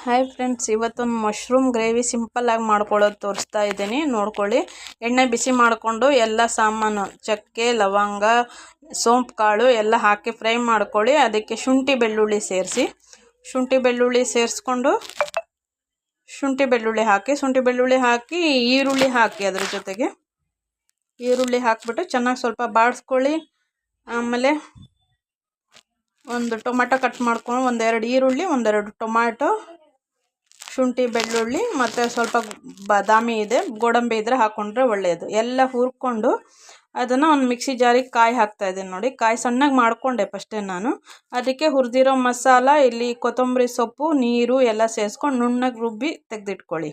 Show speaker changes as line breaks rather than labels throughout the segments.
Hi friends, ಇವತ್ತೊಂದು mushroom gravy ಸಿಂಪಲ್ಲಾಗಿ ಮಾಡ್ಕೊಳ್ಳೋದು ತೋರಿಸ್ತಾ ಇದ್ದೀನಿ. ನೋಡ್ಕೊಳ್ಳಿ. ಎಣ್ಣೆ ಬಿಸಿ ಮಾಡಿಕೊಂಡು ಎಲ್ಲ ಸಾಮಾನು ಚಕ್ಕೆ, ಲವಂಗ, ಸೋಂಪು ಕಾಳು ಎಲ್ಲ ಹಾಕಿ ಫ್ರೈ ಮಾಡ್ಕೊಳ್ಳಿ. ಅದಕ್ಕೆ ಶುಂಠಿ ಬೆಳ್ಳುಳ್ಳಿ ಸೇರಿಸಿ, ಶುಂಠಿ ಬೆಳ್ಳುಳ್ಳಿ ಹಾಕಿ ಈರುಳ್ಳಿ ಹಾಕಿ, ಅದ್ರ ಜೊತೆಗೆ ಈರುಳ್ಳಿ ಹಾಕಿಬಿಟ್ಟು ಚೆನ್ನಾಗಿ ಸ್ವಲ್ಪ ಬಾಡಿಸ್ಕೊಳ್ಳಿ. ಆಮೇಲೆ ಒಂದು ಟೊಮೆಟೊ ಕಟ್ ಮಾಡ್ಕೊಂಡು, ಒಂದೆರಡು ಈರುಳ್ಳಿ, ಒಂದೆರಡು ಟೊಮ್ಯಾಟೊ, ಶುಂಠಿ ಬೆಳ್ಳುಳ್ಳಿ ಮತ್ತು ಸ್ವಲ್ಪ ಬಾದಾಮಿ ಇದೆ, ಗೋಡಂಬಿ ಇದ್ದರೆ ಹಾಕ್ಕೊಂಡ್ರೆ ಒಳ್ಳೆಯದು. ಎಲ್ಲ ಹುರ್ಕೊಂಡು ಅದನ್ನು ಒಂದು ಮಿಕ್ಸಿ ಜಾರಿಗೆ ಕಾಯಿ ಹಾಕ್ತಾಯಿದ್ದೀನಿ. ನೋಡಿ, ಕಾಯಿ ಸಣ್ಣಗೆ ಮಾಡಿಕೊಂಡೆ ಫಸ್ಟೇ ನಾನು. ಅದಕ್ಕೆ ಹುರಿದಿರೋ ಮಸಾಲ, ಇಲ್ಲಿ ಕೊತ್ತಂಬರಿ ಸೊಪ್ಪು, ನೀರು ಎಲ್ಲ ಸೇರಿಸ್ಕೊಂಡು ನುಣ್ಣಗೆ ರುಬ್ಬಿ ತೆಗೆದಿಟ್ಕೊಳ್ಳಿ.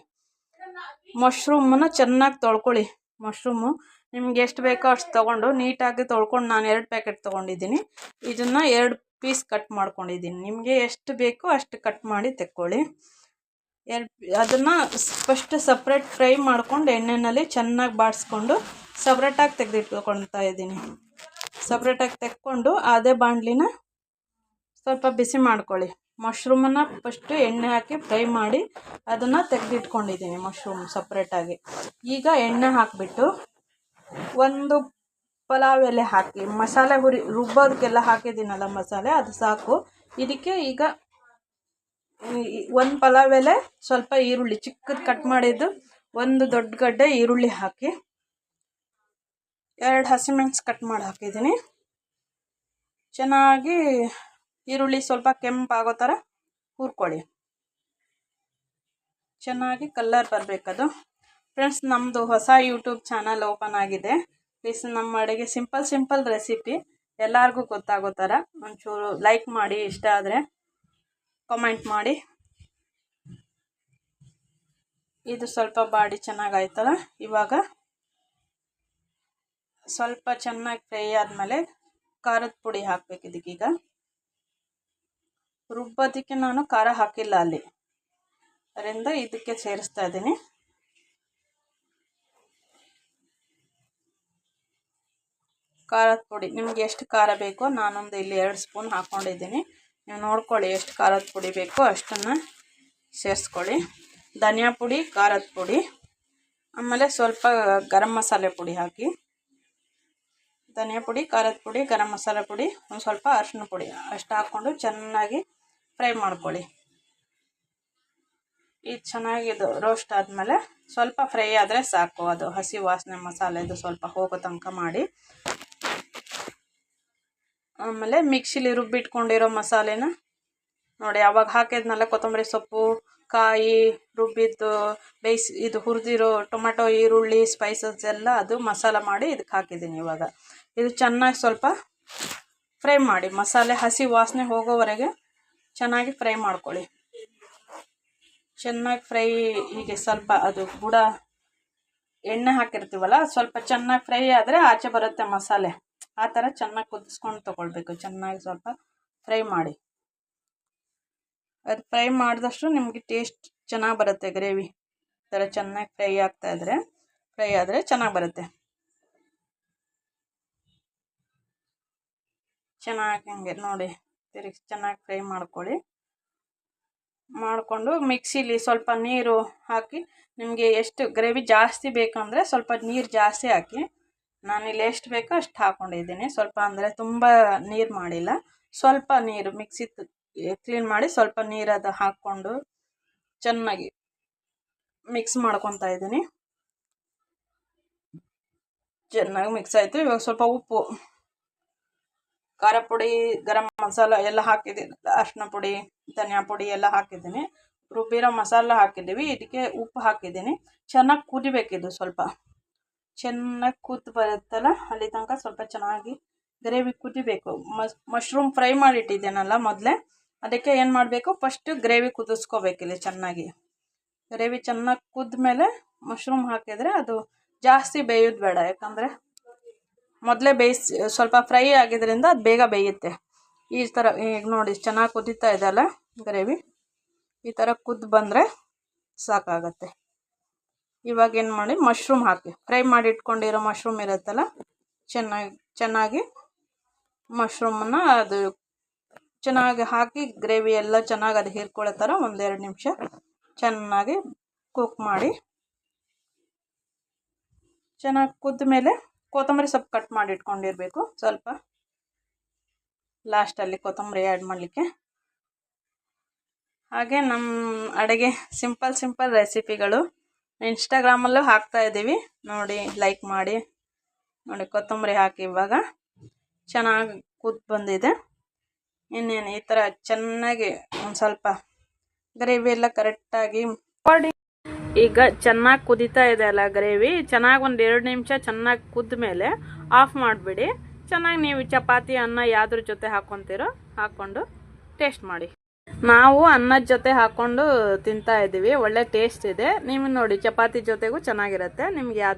ಮಶ್ರೂಮನ್ನು ಚೆನ್ನಾಗಿ ತೊಳ್ಕೊಳ್ಳಿ. ಮಶ್ರೂಮು ನಿಮ್ಗೆ ಎಷ್ಟು ಬೇಕೋ ಅಷ್ಟು ತೊಗೊಂಡು ನೀಟಾಗಿ ತೊಳ್ಕೊಂಡು, ನಾನು 2 ಪ್ಯಾಕೆಟ್ ತೊಗೊಂಡಿದ್ದೀನಿ. ಇದನ್ನು 2 ಪೀಸ್ ಕಟ್ ಮಾಡ್ಕೊಂಡಿದ್ದೀನಿ. ನಿಮಗೆ ಎಷ್ಟು ಬೇಕೋ ಅಷ್ಟು ಕಟ್ ಮಾಡಿ ತೆಕ್ಕೊಳ್ಳಿ. ಅದನ್ನು ಫಸ್ಟ್ ಸಪ್ರೇಟ್ ಫ್ರೈ ಮಾಡ್ಕೊಂಡು ಎಣ್ಣೆಯಲ್ಲಿ ಚೆನ್ನಾಗಿ ಬಾಡಿಸ್ಕೊಂಡು ಸಪ್ರೇಟಾಗಿ ತೆಗೆದಿಟ್ಕೊಳ್ತಾ ಇದ್ದೀನಿ. ಸಪ್ರೇಟಾಗಿ ತೆಕ್ಕೊಂಡು ಅದೇ ಬಾಣಲಿನ ಸ್ವಲ್ಪ ಬಿಸಿ ಮಾಡ್ಕೊಳ್ಳಿ. ಮಶ್ರೂಮನ್ನು ಫಸ್ಟು ಎಣ್ಣೆ ಹಾಕಿ ಫ್ರೈ ಮಾಡಿ ಅದನ್ನು ತೆಗೆದಿಟ್ಕೊಂಡಿದ್ದೀನಿ, ಮಶ್ರೂಮ್ ಸಪ್ರೇಟಾಗಿ. ಈಗ ಎಣ್ಣೆ ಹಾಕಿಬಿಟ್ಟು ಒಂದು ಪಲಾವ್ ಎಲೆ ಹಾಕಿ, ಮಸಾಲೆ ರುಬ್ಬೋದಕ್ಕೆಲ್ಲ ಹಾಕಿದ್ದೀನಲ್ಲ ಮಸಾಲೆ, ಅದು ಸಾಕು. ಇದಕ್ಕೆ ಈಗ ಒಂದು ಪಲಾವ್ ಎಲೆ, ಸ್ವಲ್ಪ ಈರುಳ್ಳಿ ಚಿಕ್ಕದು ಕಟ್ ಮಾಡಿದ್ದು, ಒಂದು ದೊಡ್ಡ ಗಡ್ಡೆ ಈರುಳ್ಳಿ ಹಾಕಿ, 2 ಹಸಿಮೆಣಸು ಕಟ್ ಮಾಡಿ ಹಾಕಿದ್ದೀನಿ. ಚೆನ್ನಾಗಿ ಈರುಳ್ಳಿ ಸ್ವಲ್ಪ ಕೆಂಪಾಗೋ ಥರ ಹುರ್ಕೊಳ್ಳಿ. ಚೆನ್ನಾಗಿ ಕಲರ್ ಬರಬೇಕದು. ಫ್ರೆಂಡ್ಸ್, ನಮ್ಮದು ಹೊಸ ಯೂಟ್ಯೂಬ್ ಚಾನಲ್ ಓಪನ್ ಆಗಿದೆ. ಪ್ಲೀಸ್ ನಮ್ಮ ಅಡುಗೆ ಸಿಂಪಲ್ ರೆಸಿಪಿ ಎಲ್ಲರಿಗೂ ಗೊತ್ತಾಗೋ ಥರ ಒಂಚೂರು ಲೈಕ್ ಮಾಡಿ, ಇಷ್ಟ ಆದರೆ ಕಮೆಂಟ್ ಮಾಡಿ. ಇದು ಸ್ವಲ್ಪ ಬಾಡಿ ಚೆನ್ನಾಗಾಯ್ತಲ್ಲ. ಇವಾಗ ಸ್ವಲ್ಪ ಚೆನ್ನಾಗಿ ಫ್ರೈ ಆದಮೇಲೆ ಖಾರದ ಪುಡಿ ಹಾಕಬೇಕು. ಇದಕ್ಕೀಗ ರುಬ್ಬೋದಕ್ಕೆ ನಾನು ಖಾರ ಹಾಕಿಲ್ಲ ಅಲ್ಲಿ, ಅದರಿಂದ ಇದಕ್ಕೆ ಸೇರಿಸ್ತಾ ಇದ್ದೀನಿ. ಖಾರದ ಪುಡಿ ನಿಮಗೆ ಎಷ್ಟು ಖಾರ ಬೇಕೋ, ನಾನೊಂದು ಇಲ್ಲಿ 2 ಸ್ಪೂನ್ ಹಾಕ್ಕೊಂಡಿದ್ದೀನಿ. ನೀವು ನೋಡ್ಕೊಳ್ಳಿ, ಎಷ್ಟು ಖಾರದ ಪುಡಿ ಬೇಕೋ ಅಷ್ಟನ್ನು ಸೇರಿಸ್ಕೊಳ್ಳಿ. ಧನಿಯಾ ಪುಡಿ, ಖಾರದ ಪುಡಿ, ಆಮೇಲೆ ಸ್ವಲ್ಪ ಗರಂ ಮಸಾಲೆ ಪುಡಿ ಹಾಕಿ. ಧನಿಯಾ ಪುಡಿ, ಖಾರದ ಪುಡಿ, ಗರಂ ಮಸಾಲೆ ಪುಡಿ, ಒಂದು ಸ್ವಲ್ಪ ಅರಿಶಿನ ಪುಡಿ ಅಷ್ಟು ಹಾಕ್ಕೊಂಡು ಚೆನ್ನಾಗಿ ಫ್ರೈ ಮಾಡ್ಕೊಳ್ಳಿ. ಇದು ಚೆನ್ನಾಗಿ ಇದು ರೋಸ್ಟ್ ಆದಮೇಲೆ ಸ್ವಲ್ಪ ಫ್ರೈ ಆದರೆ ಸಾಕು. ಅದು ಹಸಿ ವಾಸನೆ ಮಸಾಲೆದು ಸ್ವಲ್ಪ ಹೋಗೋ ತನಕ ಮಾಡಿ. ಆಮೇಲೆ ಮಿಕ್ಸಿಲಿ ರುಬ್ಬಿಟ್ಕೊಂಡಿರೋ ಮಸಾಲೆನ ನೋಡಿ, ಅವಾಗ ಹಾಕಿದ್ನಲ್ಲ ಕೊತ್ತಂಬರಿ ಸೊಪ್ಪು, ಕಾಯಿ ರುಬ್ಬಿದ್ದು, ಇದು ಹುರಿದಿರೋ ಟೊಮೆಟೊ, ಈರುಳ್ಳಿ, ಸ್ಪೈಸಸ್ ಎಲ್ಲ ಅದು ಮಸಾಲ ಮಾಡಿ ಇದಕ್ಕೆ ಹಾಕಿದ್ದೀನಿ. ಇವಾಗ ಇದು ಚೆನ್ನಾಗಿ ಸ್ವಲ್ಪ ಫ್ರೈ ಮಾಡಿ, ಮಸಾಲೆ ಹಸಿ ವಾಸನೆ ಹೋಗೋವರೆಗೆ ಚೆನ್ನಾಗಿ ಫ್ರೈ ಮಾಡ್ಕೊಳ್ಳಿ. ಚೆನ್ನಾಗಿ ಫ್ರೈ, ಹೀಗೆ ಸ್ವಲ್ಪ ಅದು ಬುಡ ಎಣ್ಣೆ ಹಾಕಿರ್ತೀವಲ್ಲ, ಸ್ವಲ್ಪ ಚೆನ್ನಾಗಿ ಫ್ರೈ ಆದರೆ ಆಚೆ ಬರುತ್ತೆ ಮಸಾಲೆ. ಆ ಥರ ಚೆನ್ನಾಗಿ ಕುದಿಸ್ಕೊಂಡು ತೊಗೊಳ್ಬೇಕು. ಚೆನ್ನಾಗಿ ಸ್ವಲ್ಪ ಫ್ರೈ ಮಾಡಿ. ಅದು ಫ್ರೈ ಮಾಡಿದಷ್ಟು ನಿಮಗೆ ಟೇಸ್ಟ್ ಚೆನ್ನಾಗಿ ಬರುತ್ತೆ. ಗ್ರೇವಿ ಈ ಥರ ಚೆನ್ನಾಗಿ ಫ್ರೈ ಆದರೆ ಚೆನ್ನಾಗಿ ಬರುತ್ತೆ. ಚೆನ್ನಾಗಿ ಹಂಗೆ ನೋಡಿ ತಿರುಗಿಸಿ ಚೆನ್ನಾಗಿ ಫ್ರೈ ಮಾಡಿಕೊಂಡು ಮಿಕ್ಸಿಲಿ ಸ್ವಲ್ಪ ನೀರು ಹಾಕಿ, ನಿಮಗೆ ಎಷ್ಟು ಗ್ರೇವಿ ಜಾಸ್ತಿ ಬೇಕಂದರೆ ಸ್ವಲ್ಪ ನೀರು ಜಾಸ್ತಿ ಹಾಕಿ. ನಾನಿಲ್ಲಿ ಎಷ್ಟು ಬೇಕೋ ಅಷ್ಟು ಹಾಕ್ಕೊಂಡಿದ್ದೀನಿ. ಸ್ವಲ್ಪ ಅಂದರೆ ತುಂಬ ನೀರು ಮಾಡಿಲ್ಲ, ಸ್ವಲ್ಪ ನೀರು ಮಿಕ್ಸಿ ಕ್ಲೀನ್ ಮಾಡಿ ಸ್ವಲ್ಪ ನೀರದು ಹಾಕ್ಕೊಂಡು ಚೆನ್ನಾಗಿ ಮಿಕ್ಸ್ ಮಾಡ್ಕೊತಾ ಇದ್ದೀನಿ. ಚೆನ್ನಾಗಿ ಮಿಕ್ಸ್ ಆಯಿತು. ಇವಾಗ ಸ್ವಲ್ಪ ಉಪ್ಪು, ಖಾರ ಪುಡಿ, ಗರಂ ಮಸಾಲ ಎಲ್ಲ ಹಾಕಿದ್ದೀನಿ, ಅರಿಶಿನ ಪುಡಿ, ಧನಿಯಾ ಪುಡಿ ಎಲ್ಲ ಹಾಕಿದ್ದೀನಿ. ರುಬ್ಬಿರೋ ಮಸಾಲ ಹಾಕಿದ್ದೀವಿ. ಇದಕ್ಕೆ ಉಪ್ಪು ಹಾಕಿದ್ದೀನಿ. ಚೆನ್ನಾಗಿ ಕುದಿಬೇಕಿದು. ಸ್ವಲ್ಪ ಚೆನ್ನಾಗಿ ಕುದ್ದು ಬರುತ್ತಲ್ಲ ಅಲ್ಲಿ ತನಕ ಸ್ವಲ್ಪ ಚೆನ್ನಾಗಿ ಗ್ರೇವಿ ಕುದಿಬೇಕು. ಮಶ್ರೂಮ್ ಫ್ರೈ ಮಾಡಿಟ್ಟಿದ್ದೇನಲ್ಲ ಮೊದಲೇ, ಅದಕ್ಕೆ ಏನು ಮಾಡಬೇಕು, ಫಸ್ಟು ಗ್ರೇವಿ ಕುದಿಸ್ಕೋಬೇಕಿಲ್ಲಿ ಚೆನ್ನಾಗಿ. ಗ್ರೇವಿ ಚೆನ್ನಾಗಿ ಕುದ್ಮೇಲೆ ಮಶ್ರೂಮ್ ಹಾಕಿದರೆ ಅದು ಜಾಸ್ತಿ ಬೇಯೋದು ಬೇಡ, ಯಾಕಂದರೆ ಮೊದಲೇ ಸ್ವಲ್ಪ ಫ್ರೈ ಆಗಿದ್ದರಿಂದ ಅದು ಬೇಗ ಬೇಯುತ್ತೆ. ಈ ಥರ ಈಗ ನೋಡಿ ಚೆನ್ನಾಗಿ ಕುದೀತಾ ಇದೆ ಅಲ್ಲ ಗ್ರೇವಿ, ಈ ಥರ ಕುದ್ದು ಬಂದರೆ ಸಾಕಾಗತ್ತೆ. ಇವಾಗ ಏನು ಮಾಡಿ, ಮಶ್ರೂಮ್ ಹಾಕಿ, ಫ್ರೈ ಮಾಡಿ ಇಟ್ಕೊಂಡಿರೋ ಮಶ್ರೂಮ್ ಇರುತ್ತಲ್ಲ, ಚೆನ್ನಾಗಿ ಮಶ್ರೂಮನ್ನು ಅದು ಚೆನ್ನಾಗಿ ಹಾಕಿ ಗ್ರೇವಿ ಎಲ್ಲ ಚೆನ್ನಾಗಿ ಅದು ಹೀರ್ಕೊಳ್ಳೋ ಥರ 1-2 ನಿಮಿಷ ಚೆನ್ನಾಗಿ ಕುಕ್ ಮಾಡಿ. ಚೆನ್ನಾಗಿ ಕುದ್ದ ಮೇಲೆ ಕೊತ್ತಂಬರಿ ಸೊಪ್ಪು ಕಟ್ ಮಾಡಿ ಇಟ್ಕೊಂಡಿರಬೇಕು. ಸ್ವಲ್ಪ ಲಾಸ್ಟಲ್ಲಿ ಕೊತ್ತಂಬರಿ ಆ್ಯಡ್ ಮಾಡಲಿಕ್ಕೆ. ಹಾಗೆ ನಮ್ಮ ಅಡುಗೆ ಸಿಂಪಲ್ ರೆಸಿಪಿಗಳು ಇನ್ಸ್ಟಾಗ್ರಾಮಲ್ಲೂ ಹಾಕ್ತಾಯಿದ್ದೀವಿ, ನೋಡಿ ಲೈಕ್ ಮಾಡಿ. ನೋಡಿ ಕೊತ್ತಂಬರಿ ಹಾಕಿ ಇವಾಗ ಚೆನ್ನಾಗಿ ಕುದ್ದು ಬಂದಿದೆ. ಇನ್ನೇನು ಈ ಥರ ಚೆನ್ನಾಗಿ ಒಂದು ಸ್ವಲ್ಪ ಗ್ರೇವಿ ಎಲ್ಲ ಕರೆಕ್ಟಾಗಿ ಮಾಡಿ. ಈಗ ಚೆನ್ನಾಗಿ ಕುದೀತಾ ಇದೆ ಅಲ್ಲ ಗ್ರೇವಿ, ಚೆನ್ನಾಗಿ 1-2 ನಿಮಿಷ ಚೆನ್ನಾಗಿ ಕುದ್ದ ಮೇಲೆ ಆಫ್ ಮಾಡಿಬಿಡಿ. ಚೆನ್ನಾಗಿ ನೀವು ಚಪಾತಿ ಅನ್ನ ಯಾವ್ದ್ರ ಜೊತೆ ಹಾಕ್ಕೊತೀರೋ ಹಾಕ್ಕೊಂಡು ಟೇಸ್ಟ್ ಮಾಡಿ. ನಾವು ಅನ್ನದ ಜೊತೆ ಹಾಕ್ಕೊಂಡು ತಿಂತಾ ಇದ್ದೀವಿ, ಒಳ್ಳೆ ಟೇಸ್ಟ್ ಇದೆ. ನೀವು ನೋಡಿ ಚಪಾತಿ ಜೊತೆಗೂ ಚೆನ್ನಾಗಿರುತ್ತೆ. ನಿಮ್ಗೆ ಯಾವ್ದು